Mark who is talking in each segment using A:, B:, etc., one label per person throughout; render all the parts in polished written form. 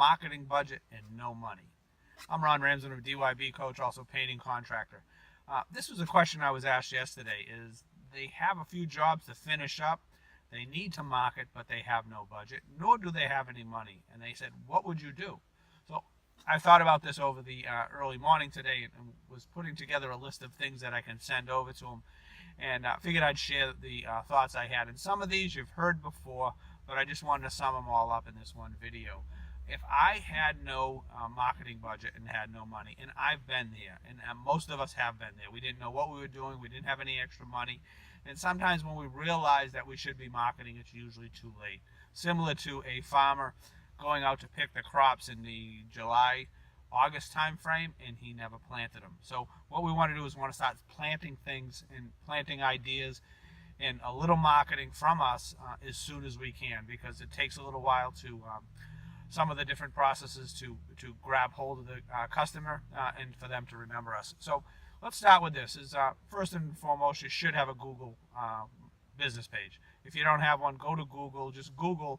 A: marketing budget and no money? I'm Ron Ramsden of DYB Coach, also painting contractor. This was a question I was asked yesterday. Is they have a few jobs to finish up. They need to market, but they have no budget, nor do they have any money. And they said, what would you do? So I thought about this over the early morning today and was putting together a list of things that I can send over to them. And figured I'd share the thoughts I had. And some of these you've heard before, but I just wanted to sum them all up in this one video. If I had no marketing budget and had no money, and I've been there, and most of us have been there, we didn't know what we were doing, we didn't have any extra money, and sometimes when we realize that we should be marketing, it's usually too late. Similar to a farmer going out to pick the crops in the July, August time frame, and he never planted them. So what we want to do is we want to start planting things and planting ideas and a little marketing from us as soon as we can, because it takes a little while to some of the different processes to grab hold of the customer and for them to remember us. So let's start with this. First and foremost, you should have a Google business page. If you don't have one, go to Google. Just Google,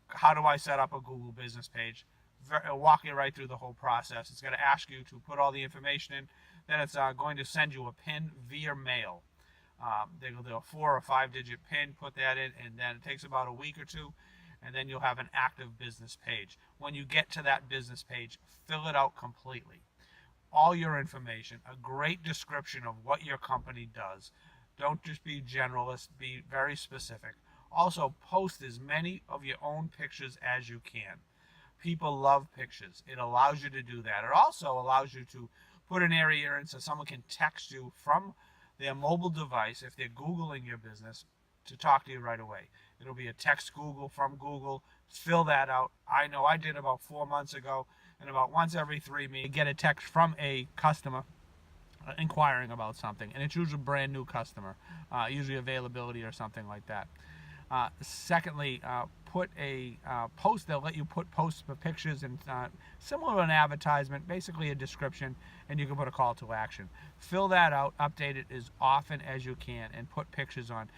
A: how do I set up a Google business page? It'll walk you right through the whole process. It's going to ask you to put all the information in. Then it's going to send you a PIN via mail. They'll do a 4 or 5 digit PIN, put that in, and then it takes about a week or two, and then you'll have an active business page. When you get to that business page, fill it out completely. All your information, a great description of what your company does. Don't just be generalist, be very specific. Also, post as many of your own pictures as you can. People love pictures. It allows you to do that. It also allows you to put an area in so someone can text you from their mobile device if they're Googling your business to talk to you right away. It'll be a text Google from Google. Fill that out. I know I did about 4 months ago, and about once every 3 months, get a text from a customer inquiring about something, and it's usually a brand new customer, usually availability or something like that. Secondly, put a post. They'll let you put posts for pictures and similar to an advertisement, basically a description, and you can put a call to action. Fill that out, update it as often as you can, and put pictures on.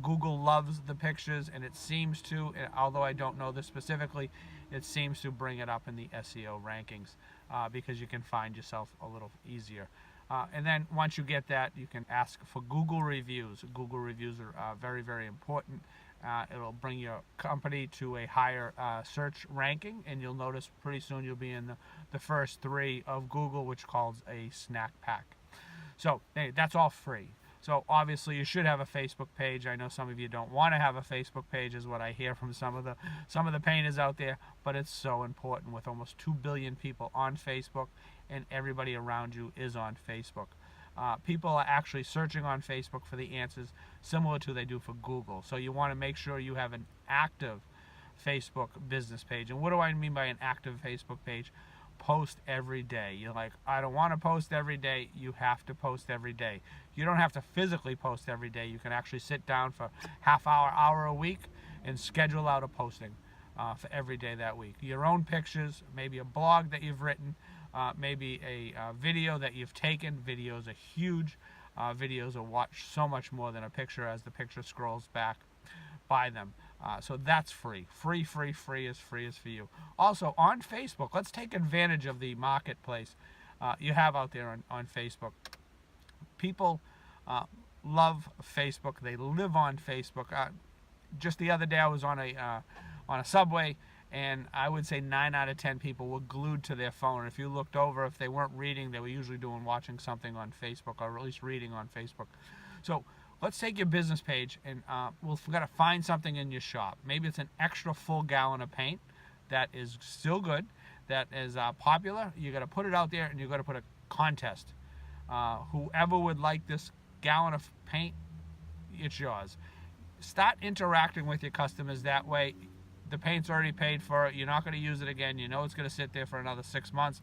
A: Google loves the pictures, and it seems to, although I don't know this specifically, it seems to bring it up in the SEO rankings because you can find yourself a little easier. And then once you get that, you can ask for Google reviews. Google reviews are very, very important. It'll bring your company to a higher search ranking, and you'll notice pretty soon you'll be in the first 3 of Google, which calls a snack pack. So hey, that's all free. So obviously you should have a Facebook page. I know some of you don't want to have a Facebook page, is what I hear from some of the painters out there, but it's so important with almost 2 billion people on Facebook, and everybody around you is on Facebook. People are actually searching on Facebook for the answers similar to they do for Google. So you want to make sure you have an active Facebook business page. And what do I mean by an active Facebook page? Post every day. You're like, I don't want to post every day. You have to post every day. You don't have to physically post every day. You can actually sit down for half hour a week and schedule out a posting for every day that week. Your own pictures, maybe a blog that you've written, maybe a video that you've taken. Videos are huge. Videos are watched so much more than a picture as the picture scrolls back by them. So that's free. Free is free as for you. Also on Facebook, let's take advantage of the marketplace you have out there on Facebook. People love Facebook. They live on Facebook. Just the other day I was on a subway, and I would say 9 out of 10 people were glued to their phone. If you looked over, if they weren't reading, they were usually watching something on Facebook, or at least reading on Facebook. So let's take your business page, and we've got to find something in your shop. Maybe it's an extra full gallon of paint that is still good, that is popular. You got to put it out there, and you got to put a contest. Whoever would like this gallon of paint, it's yours. Start interacting with your customers that way. The paint's already paid for it. You're not going to use it again. You know it's going to sit there for another 6 months.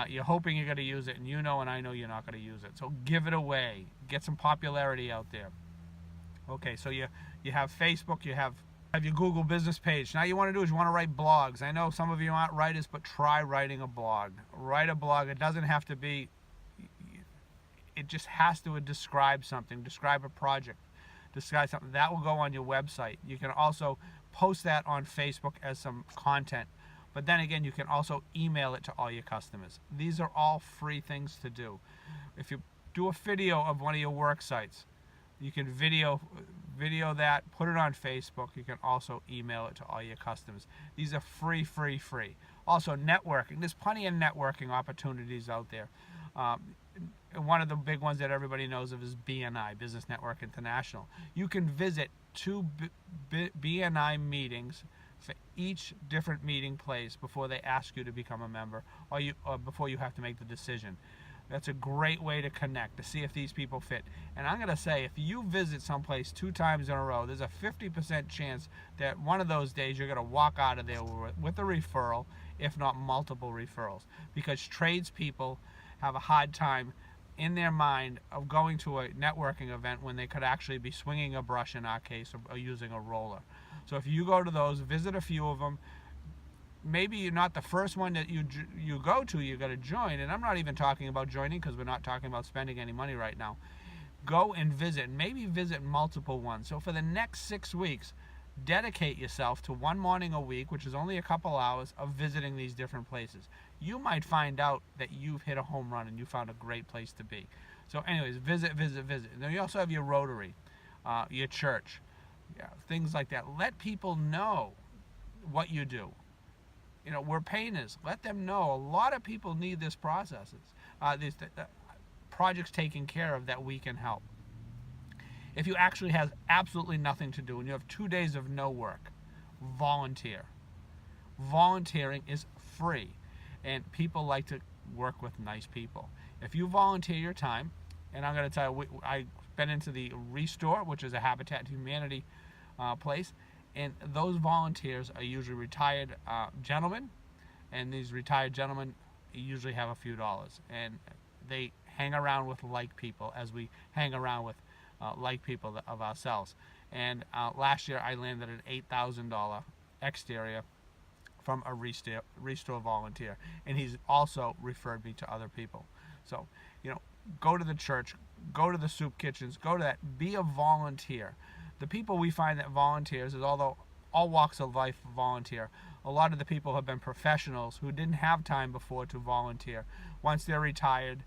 A: You're hoping you're going to use it, and you know and I know you're not going to use it. So give it away. Get some popularity out there. Okay, so you have Facebook, you have your Google business page. Now you want to do is you want to write blogs. I know some of you aren't writers, but try writing a blog. Write a blog. It doesn't have to be, it just has to describe something, describe a project, describe something. That will go on your website. You can also post that on Facebook as some content. But then again, you can also email it to all your customers. These are all free things to do. If you do a video of one of your work sites, you can video that, put it on Facebook. You can also email it to all your customers. These are free. Also, networking. There's plenty of networking opportunities out there. One of the big ones that everybody knows of is BNI, Business Network International. You can visit 2 BNI meetings for each different meeting place before they ask you to become a member, or before you have to make the decision. That's a great way to connect, to see if these people fit. And I'm going to say, if you visit someplace 2 times in a row, there's a 50% chance that one of those days you're going to walk out of there with a referral, if not multiple referrals. Because tradespeople have a hard time in their mind of going to a networking event when they could actually be swinging a brush, in our case, or using a roller. So if you go to those, visit a few of them. Maybe you're not the first one that you go to, you got to join. And I'm not even talking about joining, because we're not talking about spending any money right now. Go and visit, maybe visit multiple ones. So for the next 6 weeks, dedicate yourself to 1 morning a week, which is only a couple hours, of visiting these different places. You might find out that you've hit a home run and you found a great place to be. So anyways, visit. And then you also have your Rotary, your church, things like that. Let people know what you do. We're painters. Let them know. A lot of people need this processes, these projects taken care of that we can help. If you actually have absolutely nothing to do and you have 2 days of no work, volunteer. Volunteering is free, and people like to work with nice people. If you volunteer your time, and I'm going to tell you, I've been into the Restore, which is a Habitat Humanity place, and those volunteers are usually retired gentlemen, and these retired gentlemen usually have a few dollars, and they hang around with like people as we hang around with like people of ourselves. And last year I landed an $8,000 exterior from a Restore volunteer, and he's also referred me to other people. So go to the church, go to the soup kitchens, go to that, be a volunteer. The people we find that volunteers is, although all walks of life volunteer, a lot of the people have been professionals who didn't have time before to volunteer. Once they're retired,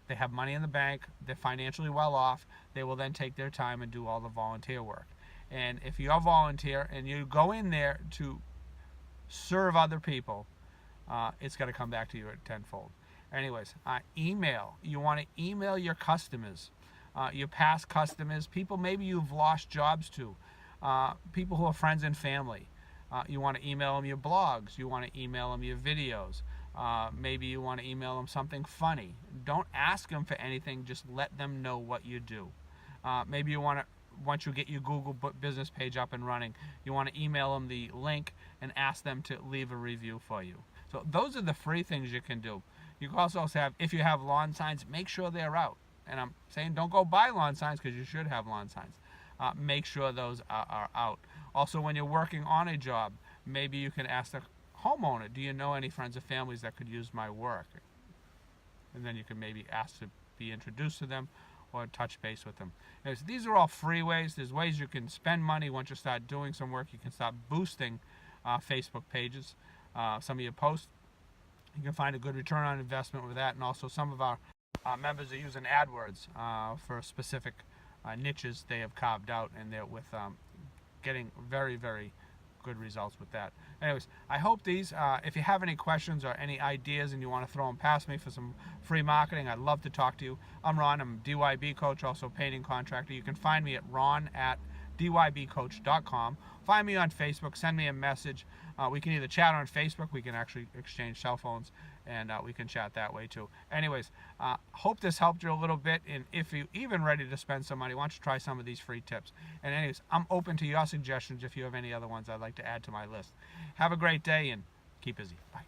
A: they have money in the bank, they're financially well off, they will then take their time and do all the volunteer work. And if you're a volunteer and you go in there to serve other people, it's going to come back to you at tenfold. Anyways, email. You want to email your customers, your past customers, people maybe you've lost jobs to, people who are friends and family. You want to email them your blogs. You want to email them your videos. Maybe you want to email them something funny. Don't ask them for anything. Just let them know what you do. Maybe you want to, once you get your Google business page up and running, you want to email them the link and ask them to leave a review for you. So those are the free things you can do. You can also have, if you have lawn signs, make sure they're out. And I'm saying don't go buy lawn signs, because you should have lawn signs. Make sure those are out. Also, when you're working on a job, maybe you can ask the homeowner, do you know any friends or families that could use my work? And then you can maybe ask to be introduced to them or touch base with them. Anyways, these are all free ways. There's ways you can spend money. Once you start doing some work, you can start boosting Facebook pages, some of your posts. You can find a good return on investment with that. And also some of our members are using AdWords for specific niches they have carved out, and they're with getting very, very good results with that. Anyways, I hope these, if you have any questions or any ideas and you want to throw them past me for some free marketing, I'd love to talk to you. I'm Ron. I'm a DYB coach, also painting contractor. You can find me at ron@dybcoach.com. Find me on Facebook. Send me a message. We can either chat on Facebook. We can actually exchange cell phones, and we can chat that way too. Anyways, hope this helped you a little bit. And if you're even ready to spend some money, why don't you try some of these free tips? And anyways, I'm open to your suggestions if you have any other ones I'd like to add to my list. Have a great day and keep busy. Bye.